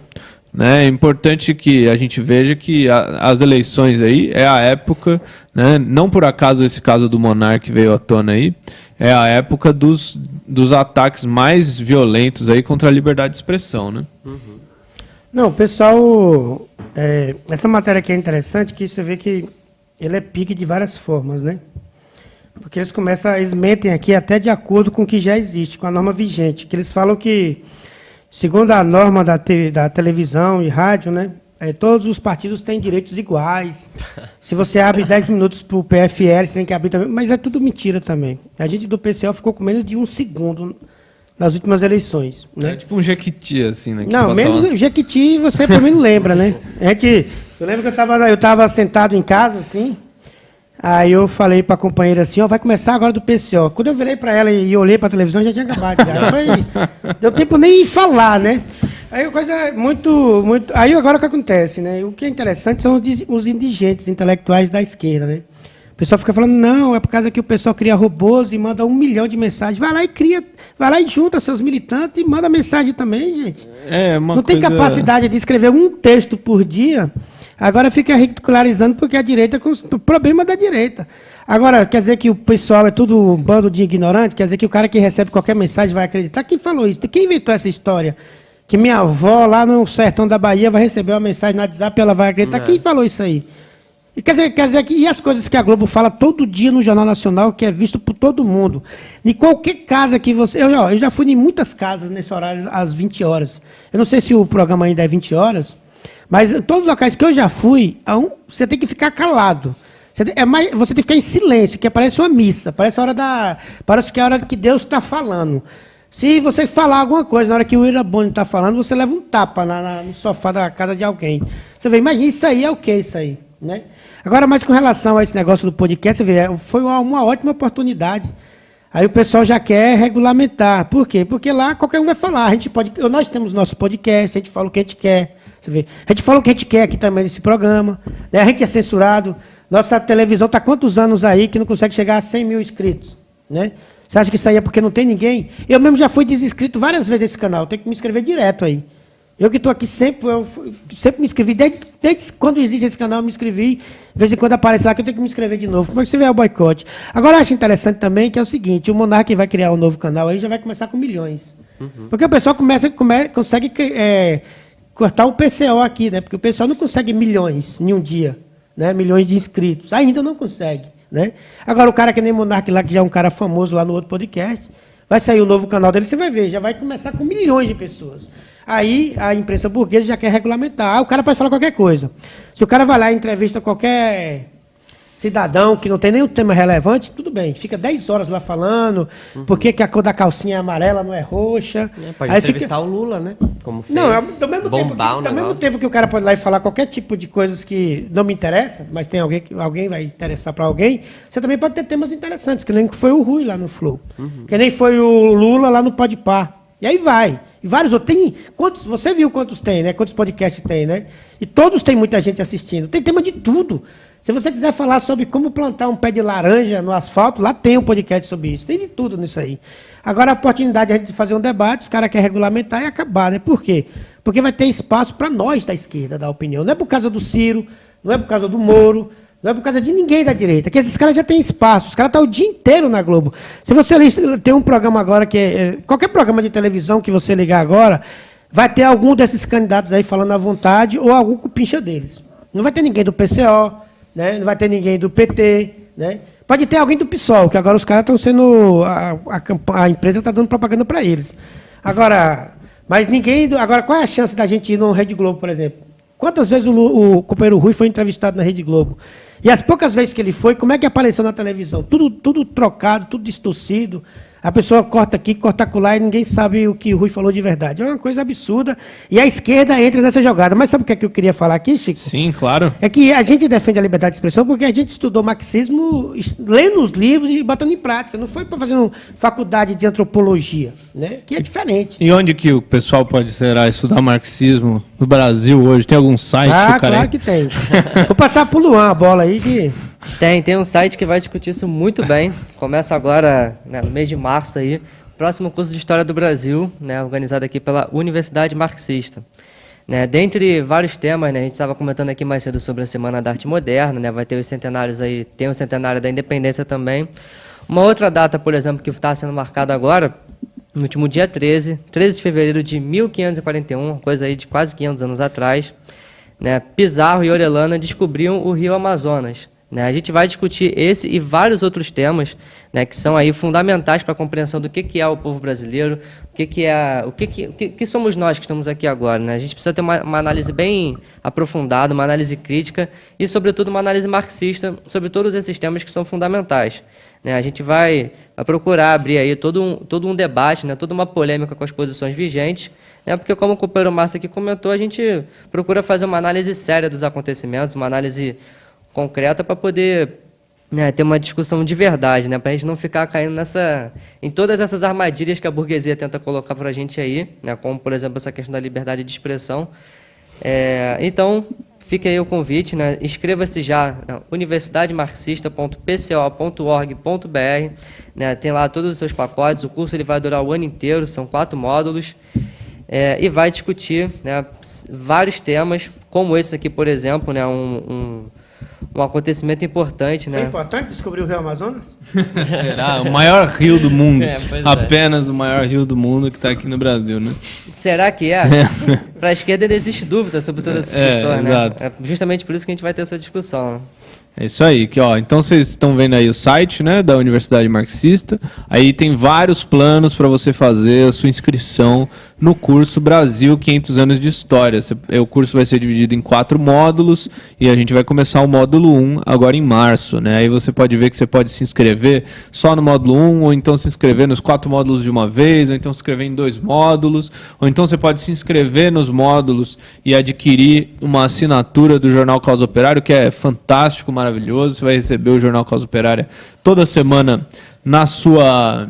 né? É importante que a gente veja que as eleições aí é a época, né? Não por acaso esse caso do Monark veio à tona aí, é a época dos ataques mais violentos aí contra a liberdade de expressão, né?
Uhum. Não, pessoal, essa matéria aqui é interessante, que você vê que ele é pique de várias formas, né? Porque eles mentem aqui até de acordo com o que já existe, com a norma vigente, que eles falam que, segundo a norma da televisão e rádio, né, todos os partidos têm direitos iguais. Se você abre 10 minutos para o PFL, você tem que abrir também, mas é tudo mentira também. A gente do PCO ficou com menos de 1 segundo nas últimas eleições. Né?
É tipo um Jequiti, assim, né?
Não, menos o Jequiti você pelo menos lembra, né? Eu lembro que eu estava sentado em casa, assim. Aí eu falei para a companheira assim, vai começar agora do PCO. Quando eu virei para ela e olhei para a televisão, já tinha acabado. Deu tempo nem falar, né? Aí coisa muito... Aí agora o que acontece, né? O que é interessante são os indigentes intelectuais da esquerda, né? O pessoal fica falando, não, é por causa que o pessoal cria robôs e manda 1 milhão de mensagens. Vai lá e junta seus militantes e manda mensagem também, gente. Não tem capacidade de escrever um texto por dia. Agora fica ridicularizando porque a direita o problema da direita. Agora, quer dizer que o pessoal é tudo um bando de ignorante? Quer dizer que o cara que recebe qualquer mensagem vai acreditar? Quem falou isso? Quem inventou essa história? Que minha avó lá no sertão da Bahia vai receber uma mensagem no WhatsApp e ela vai acreditar? Quem falou isso aí? E quer dizer que e as coisas que a Globo fala todo dia no Jornal Nacional, que é visto por todo mundo. Em qualquer casa que você... Eu já fui em muitas casas nesse horário, às 20 horas. Eu não sei se o programa ainda é 20 horas, mas em todos os locais que eu já fui, você tem que ficar calado. Você tem que ficar em silêncio, que parece uma missa. Parece que é a hora que Deus está falando. Se você falar alguma coisa na hora que o Irabone está falando, você leva um tapa no sofá da casa de alguém. Você vê, imagina, isso aí é o que isso aí? Né? Agora, mas com relação a esse negócio do podcast, você vê, foi uma ótima oportunidade. Aí o pessoal já quer regulamentar. Por quê? Porque lá qualquer um vai falar. Nós temos nosso podcast, a gente fala o que a gente quer. Você vê? A gente fala o que a gente quer aqui também nesse programa. Né? A gente é censurado. Nossa televisão está há quantos anos aí que não consegue chegar a 100 mil inscritos? Né? Você acha que isso aí é porque não tem ninguém? Eu mesmo já fui desinscrito várias vezes desse canal. Tenho que me inscrever direto aí. Eu que estou aqui sempre me inscrevi. Desde quando existe esse canal, eu me inscrevi. De vez em quando aparece lá que eu tenho que me inscrever de novo. Como é que você vê o boicote? Agora, eu acho interessante também que é o seguinte, o Monark vai criar um novo canal aí, já vai começar com milhões. Uhum. Porque o pessoal consegue cortar o PCO aqui, né? Porque o pessoal não consegue milhões em um dia, né? Milhões de inscritos. Ainda não consegue, né? Agora, o cara que nem Monark lá, que já é um cara famoso lá no outro podcast, vai sair o novo canal dele, você vai ver, já vai começar com milhões de pessoas. Aí a imprensa burguesa já quer regulamentar. O cara pode falar qualquer coisa. Se o cara vai lá e entrevista qualquer cidadão que não tem nenhum tema relevante, tudo bem. Fica 10 horas lá falando por que a cor da calcinha é amarela, não é roxa.
Pode
aí
entrevistar o Lula, né? Como fez.
Não, ao mesmo tempo que o cara pode ir lá e falar qualquer tipo de coisas que não me interessa, mas tem alguém vai interessar para alguém, você também pode ter temas interessantes, que nem foi o Rui lá no Flow. Que nem foi o Lula lá no Podpah. E aí vai. E vários outros. Você viu quantos tem, né? Quantos podcasts tem, né? E todos têm muita gente assistindo. Tem tema de tudo. Se você quiser falar sobre como plantar um pé de laranja no asfalto, lá tem um podcast sobre isso. Tem de tudo nisso aí. Agora, a oportunidade de a gente fazer um debate, os caras querem regulamentar e acabar, né? Por quê? Porque vai ter espaço para nós da esquerda dar opinião. Não é por causa do Ciro, não é por causa do Moro, não é por causa de ninguém da direita, que esses caras já têm espaço. Os caras estão o dia inteiro na Globo. Se você tem um programa agora que qualquer programa de televisão que você ligar agora, vai ter algum desses candidatos aí falando à vontade ou algum cupincha deles. Não vai ter ninguém do PCO, né? Não vai ter ninguém do PT, né? Pode ter alguém do PSOL, que agora os caras estão sendo... A empresa está dando propaganda para eles. Agora, mas ninguém... Agora, qual é a chance da gente ir no Rede Globo, por exemplo? Quantas vezes o companheiro Rui foi entrevistado na Rede Globo? E as poucas vezes que ele foi, como é que apareceu na televisão? Tudo trocado, tudo distorcido. A pessoa corta aqui, corta acolá e ninguém sabe o que o Rui falou de verdade. É uma coisa absurda. E a esquerda entra nessa jogada. Mas sabe o que é que eu queria falar aqui, Chico?
Sim, claro.
É que a gente defende a liberdade de expressão porque a gente estudou marxismo lendo os livros e botando em prática. Não foi para fazer uma faculdade de antropologia, né? Que é diferente.
E onde que o pessoal pode estudar marxismo no Brasil hoje? Tem algum site?
Claro que tem. Vou passar pro Luan a bola aí de...
Tem um site que vai discutir isso muito bem. Começa agora, né, no mês de março aí, próximo curso de História do Brasil, né, organizado aqui pela Universidade Marxista. Né, dentre vários temas, né, a gente estava comentando aqui mais cedo sobre a Semana da Arte Moderna, né, vai ter os centenários aí, tem o centenário da Independência também. Uma outra data, por exemplo, que está sendo marcada agora, no último dia 13 de fevereiro de 1541, coisa aí de quase 500 anos atrás, né, Pizarro e Orellana descobriam o Rio Amazonas. A gente vai discutir esse e vários outros temas, né, que são aí fundamentais para a compreensão do que é o povo brasileiro, o que somos nós que estamos aqui agora. Né? A gente precisa ter uma análise bem aprofundada, uma análise crítica e, sobretudo, uma análise marxista sobre todos esses temas que são fundamentais. Né? A gente vai procurar abrir aí todo um debate, né, toda uma polêmica com as posições vigentes, né, porque, como o companheiro Márcio aqui comentou, a gente procura fazer uma análise séria dos acontecimentos, uma análise concreta para poder, né, ter uma discussão de verdade, né, para a gente não ficar caindo em todas essas armadilhas que a burguesia tenta colocar para a gente aí, né, como, por exemplo, essa questão da liberdade de expressão. Então, fica aí o convite, né, inscreva-se já na universidademarxista.pco.org.br, né, tem lá todos os seus pacotes, o curso ele vai durar o ano inteiro, são 4 módulos, e vai discutir, né, vários temas, como esse aqui, por exemplo, né, um acontecimento importante, né?
É importante descobrir o Rio Amazonas?
Será? O maior rio do mundo.
Pois
Apenas o maior rio do mundo que está aqui no Brasil, né?
Será que é? Para a esquerda ainda existe dúvida sobre todas essas questões,
exato.
né? É justamente por isso que a gente vai ter essa discussão, né?
É isso aí, então vocês estão vendo aí o site, né, da Universidade Marxista, aí tem vários planos para você fazer a sua inscrição no curso Brasil 500 anos de História. O curso vai ser dividido em 4 módulos e a gente vai começar o módulo 1 agora em março, né, aí você pode ver que você pode se inscrever só no módulo 1, ou então se inscrever nos 4 módulos de uma vez, ou então se inscrever em 2 módulos, ou então você pode se inscrever nos módulos e adquirir uma assinatura do Jornal Causa Operário, que é fantástico, maravilhoso. Você vai receber o Jornal Causa Operária toda semana na sua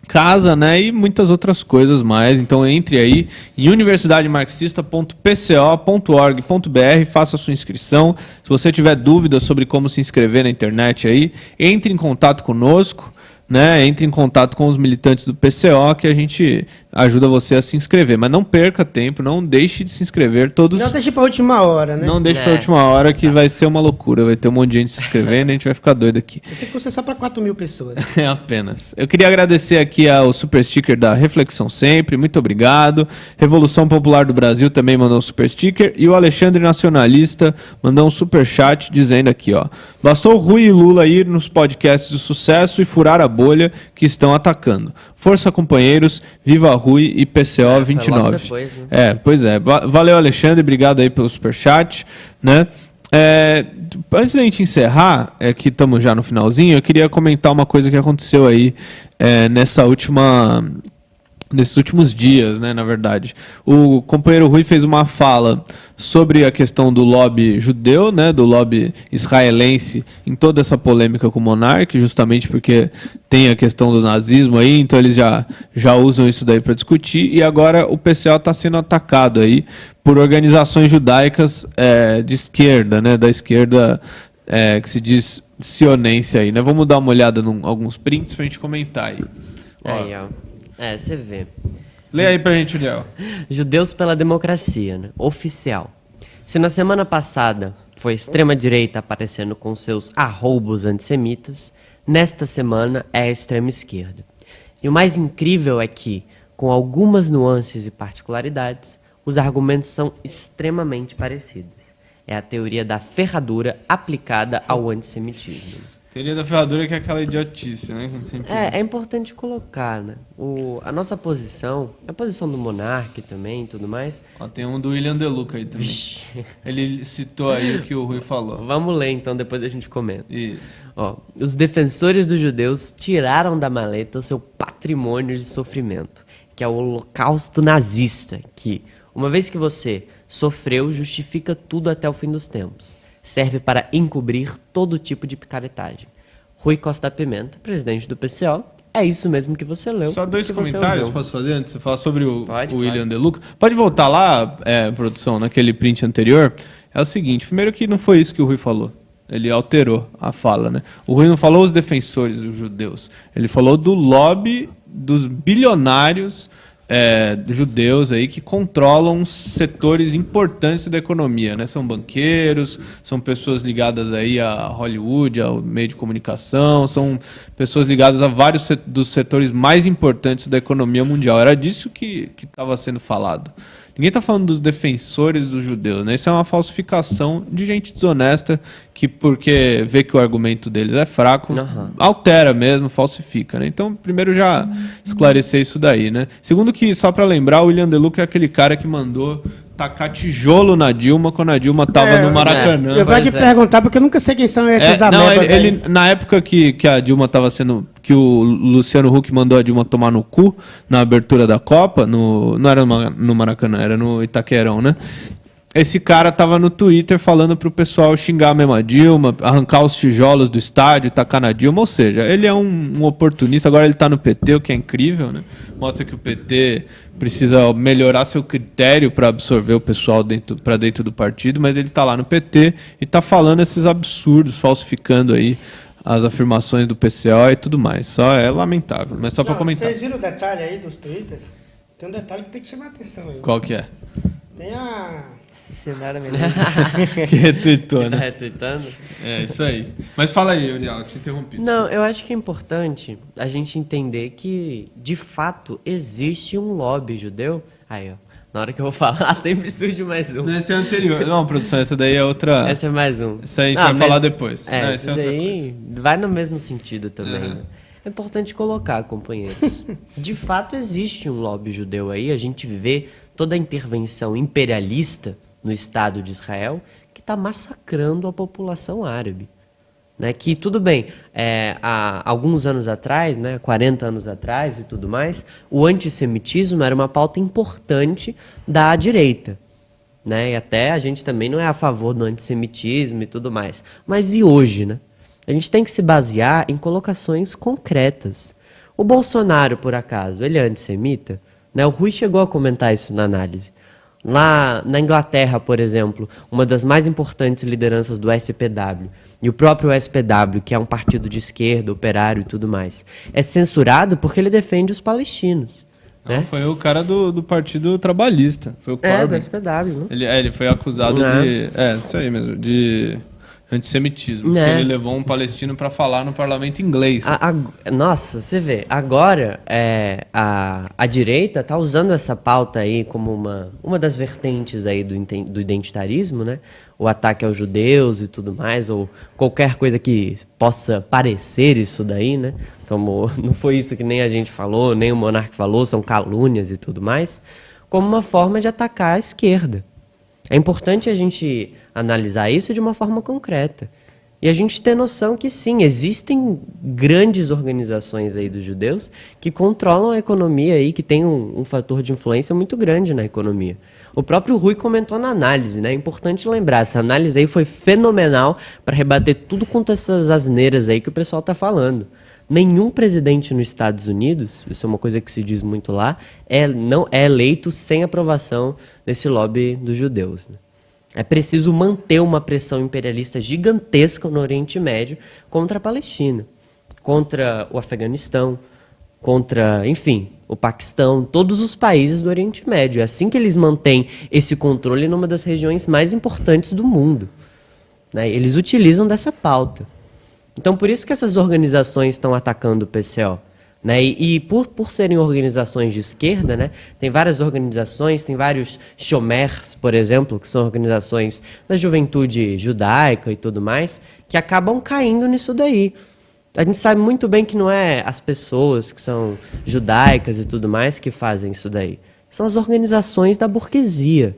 casa, né, e muitas outras coisas mais. Então entre aí em universidademarxista.pco.org.br, faça a sua inscrição. Se você tiver dúvidas sobre como se inscrever na internet aí, entre em contato conosco, né, entre em contato com os militantes do PCO que a gente ajuda você a se inscrever. Mas não perca tempo, não deixe de se inscrever.
Não deixe para a última hora, né?
Não deixe para a última hora que vai ser uma loucura. Vai ter um monte de gente se inscrevendo e a gente vai ficar doido aqui.
Esse curso é só para 4.000 pessoas.
É apenas. Eu queria agradecer aqui ao super sticker da Reflexão Sempre. Muito obrigado. Revolução Popular do Brasil também mandou um super sticker. E o Alexandre Nacionalista mandou um super chat dizendo aqui, ó: bastou Rui e Lula ir nos podcasts de sucesso e furar a bolha que estão atacando. Força, companheiros. Viva Rui e PCO 29.
Depois, né?
Pois é. Valeu, Alexandre. Obrigado aí pelo superchat, né? Antes da gente encerrar, que estamos já no finalzinho, eu queria comentar uma coisa que aconteceu aí nesses últimos dias, né, na verdade. O companheiro Rui fez uma fala sobre a questão do lobby judeu, né, do lobby israelense em toda essa polêmica com o monarca, justamente porque tem a questão do nazismo aí, então eles já usam isso daí para discutir, e agora o PCO está sendo atacado aí por organizações judaicas de esquerda, né, da esquerda que se diz sionense aí, né. Vamos dar uma olhada em alguns prints para a gente comentar aí.
Aí, ó. Você vê.
Lê aí pra gente, Uriel.
Judeus pela democracia, né? Oficial. Se na semana passada foi a extrema-direita aparecendo com seus arroubos antissemitas, nesta semana é a extrema-esquerda. E o mais incrível é que, com algumas nuances e particularidades, os argumentos são extremamente parecidos. É a teoria da ferradura aplicada ao antissemitismo.
Teoria da ferradura, que é aquela idiotice, né?
É importante colocar, né? A nossa posição, a posição do monarca também e tudo mais.
Ó, tem um do William Deluca aí também. Ele citou aí o que o Rui falou.
Vamos ler então, depois a gente comenta.
Isso.
Ó, os defensores dos judeus tiraram da maleta o seu patrimônio de sofrimento, que é o holocausto nazista, que, uma vez que você sofreu, justifica tudo até o fim dos tempos. Serve para encobrir todo tipo de picaretagem. Rui Costa Pimenta, presidente do PCO, é isso mesmo que você leu.
Só dois comentários posso fazer antes de você falar sobre o William Deluca? Pode voltar lá, produção, naquele print anterior. É o seguinte, primeiro que não foi isso que o Rui falou. Ele alterou a fala, né? O Rui não falou os defensores dos judeus. Ele falou do lobby dos bilionários judeus aí que controlam setores importantes da economia, né? São banqueiros, são pessoas ligadas aí a Hollywood, ao meio de comunicação, são pessoas ligadas a vários dos setores mais importantes da economia mundial. Era disso que estava sendo falado. Ninguém está falando dos defensores dos judeus, né? Isso é uma falsificação de gente desonesta que, porque vê que o argumento deles é fraco, altera mesmo, falsifica, né? Então, primeiro já esclarecer isso daí, né? Segundo que, só para lembrar, o William Deluca é aquele cara que mandou tacar tijolo na Dilma quando a Dilma estava no Maracanã.
Eu vou te perguntar, porque eu nunca sei quem são esses amebas
ele na época que a Dilma estava sendo... que o Luciano Huck mandou a Dilma tomar no cu na abertura da Copa, não era no Maracanã, era no Itaquerão, né? Esse cara tava no Twitter falando pro pessoal xingar a mesma Dilma, arrancar os tijolos do estádio, tacar na Dilma, ou seja, ele é um oportunista, agora ele tá no PT, o que é incrível, né? Mostra que o PT precisa melhorar seu critério para absorver o pessoal para dentro do partido, mas ele tá lá no PT e tá falando esses absurdos, falsificando aí as afirmações do PCO e tudo mais. Só é lamentável, mas só para comentar.
Vocês viram o detalhe aí dos twitters? Tem um detalhe que tem que chamar a atenção aí.
Qual que é?
Tem a...
Sinara Menezes.
Que retweetou, né?
Tá retweetando?
É, isso aí. Mas fala aí, Uriel, eu te interrompi.
Não, eu acho que é importante a gente entender que, de fato, existe um lobby judeu. Aí, ó. Na hora que eu vou falar, sempre surge mais um.
Esse é anterior. Não, produção, essa daí é outra...
Essa é mais um.
Essa aí a gente vai falar depois.
É,
não, essa é outra coisa.
Vai no mesmo sentido também, né? É importante colocar, companheiros. De fato, existe um lobby judeu aí. A gente vê toda a intervenção imperialista no Estado de Israel que está massacrando a população árabe. Né? Que, tudo bem, há alguns anos atrás, né, 40 anos atrás e tudo mais, o antissemitismo era uma pauta importante da direita. Né? E até a gente também não é a favor do antissemitismo e tudo mais. Mas e hoje, né? A gente tem que se basear em colocações concretas. O Bolsonaro, por acaso, ele é antissemita? Né? O Rui chegou a comentar isso na análise. Lá na Inglaterra, por exemplo, uma das mais importantes lideranças do SPW, e o próprio SPW, que é um partido de esquerda, operário e tudo mais, é censurado porque ele defende os palestinos.
Não,
né?
foi o cara do Partido Trabalhista. Foi o Corbyn.
Do SPW. Né?
Ele foi acusado de... isso aí mesmo, de... antissemitismo, porque ele levou um palestino para falar no parlamento inglês.
Nossa, você vê, agora a direita está usando essa pauta aí como uma das vertentes aí do identitarismo, né? O ataque aos judeus e tudo mais, ou qualquer coisa que possa parecer isso daí, né? Como não foi isso que nem a gente falou, nem o monarca falou, são calúnias e tudo mais, como uma forma de atacar a esquerda. É importante a gente analisar isso de uma forma concreta. E a gente ter noção que, sim, existem grandes organizações aí dos judeus que controlam a economia aí, que tem um fator de influência muito grande na economia. O próprio Rui comentou na análise, né? É importante lembrar, essa análise aí foi fenomenal para rebater tudo quanto essas asneiras aí que o pessoal está falando. Nenhum presidente nos Estados Unidos, isso é uma coisa que se diz muito lá, não é eleito sem aprovação desse lobby dos judeus. Né? É preciso manter uma pressão imperialista gigantesca no Oriente Médio contra a Palestina, contra o Afeganistão, contra, enfim, o Paquistão, todos os países do Oriente Médio. É assim que eles mantêm esse controle numa das regiões mais importantes do mundo, né? Eles utilizam dessa pauta. Então, por isso que essas organizações estão atacando o PCO. Né? E por serem organizações de esquerda, né? Tem várias organizações, tem vários shomers, por exemplo, que são organizações da juventude judaica e tudo mais, que acabam caindo nisso daí. A gente sabe muito bem que não é as pessoas que são judaicas e tudo mais que fazem isso daí. São as organizações da burguesia.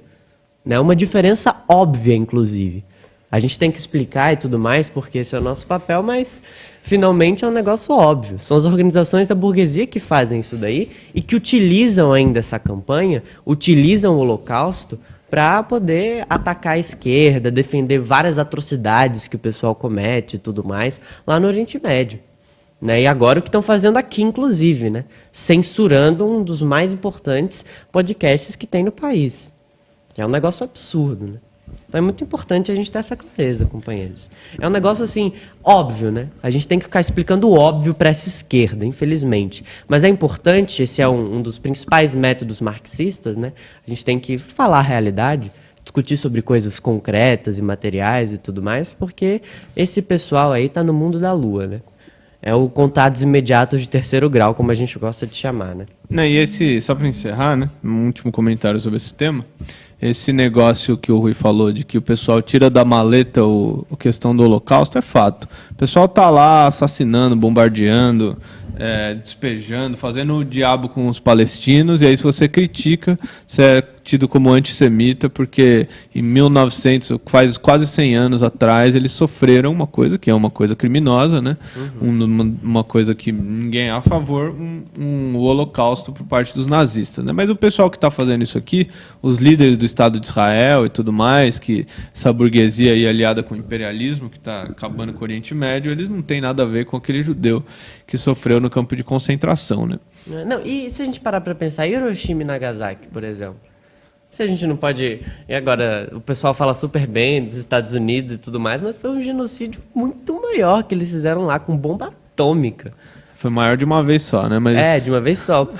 Né? Uma diferença óbvia, inclusive. A gente tem que explicar e tudo mais, porque esse é o nosso papel, mas finalmente é um negócio óbvio. São as organizações da burguesia que fazem isso daí e que utilizam ainda essa campanha, utilizam o Holocausto para poder atacar a esquerda, defender várias atrocidades que o pessoal comete e tudo mais lá no Oriente Médio. Né? E agora o que estão fazendo aqui, inclusive, né? Censurando um dos mais importantes podcasts que tem no país. Que é um negócio absurdo, né? Então é muito importante a gente ter essa clareza, companheiros. É um negócio assim, óbvio, né? A gente tem que ficar explicando o óbvio para essa esquerda, infelizmente. Mas é importante, esse é um dos principais métodos marxistas, né? A gente tem que falar a realidade, discutir sobre coisas concretas e materiais e tudo mais, porque esse pessoal aí tá no mundo da lua, né? É o contatos imediatos de terceiro grau, como a gente gosta de chamar, né?
E esse, só para encerrar, né? Um último comentário sobre esse tema. Esse negócio que o Rui falou de que o pessoal tira da maleta a questão do Holocausto é fato. O pessoal tá lá assassinando, bombardeando, despejando, fazendo o diabo com os palestinos, e aí se você critica, você é tido como antissemita, porque em 1900, faz quase 100 anos atrás, eles sofreram uma coisa que é uma coisa criminosa, né? Uma coisa que ninguém é a favor, o Holocausto por parte dos nazistas, né? Mas o pessoal que está fazendo isso aqui, os líderes do Estado de Israel e tudo mais, que essa burguesia aí aliada com o imperialismo, que está acabando com o Oriente Médio, eles não têm nada a ver com aquele judeu que sofreu no campo de concentração, né?
Não, e se a gente parar para pensar, Hiroshima e Nagasaki, por exemplo? Se a gente não pode... E agora, o pessoal fala super bem dos Estados Unidos e tudo mais, mas foi um genocídio muito maior que eles fizeram lá, com bomba atômica.
Foi maior de uma vez só, né? Mas...
de uma vez só.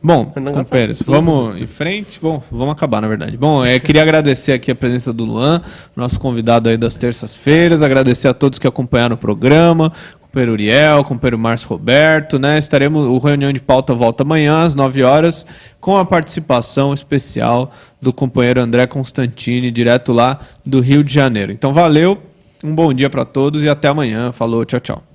Bom, companheiros, vamos em frente. Bom, vamos acabar, na verdade. Bom, queria agradecer aqui a presença do Luan, nosso convidado aí das terças-feiras, agradecer a todos que acompanharam o programa, companheiro Uriel, companheiro Márcio Roberto, né? O Reunião de Pauta volta amanhã às 9 horas, com a participação especial do companheiro André Constantini, direto lá do Rio de Janeiro. Então valeu, um bom dia para todos e até amanhã. Falou, tchau, tchau.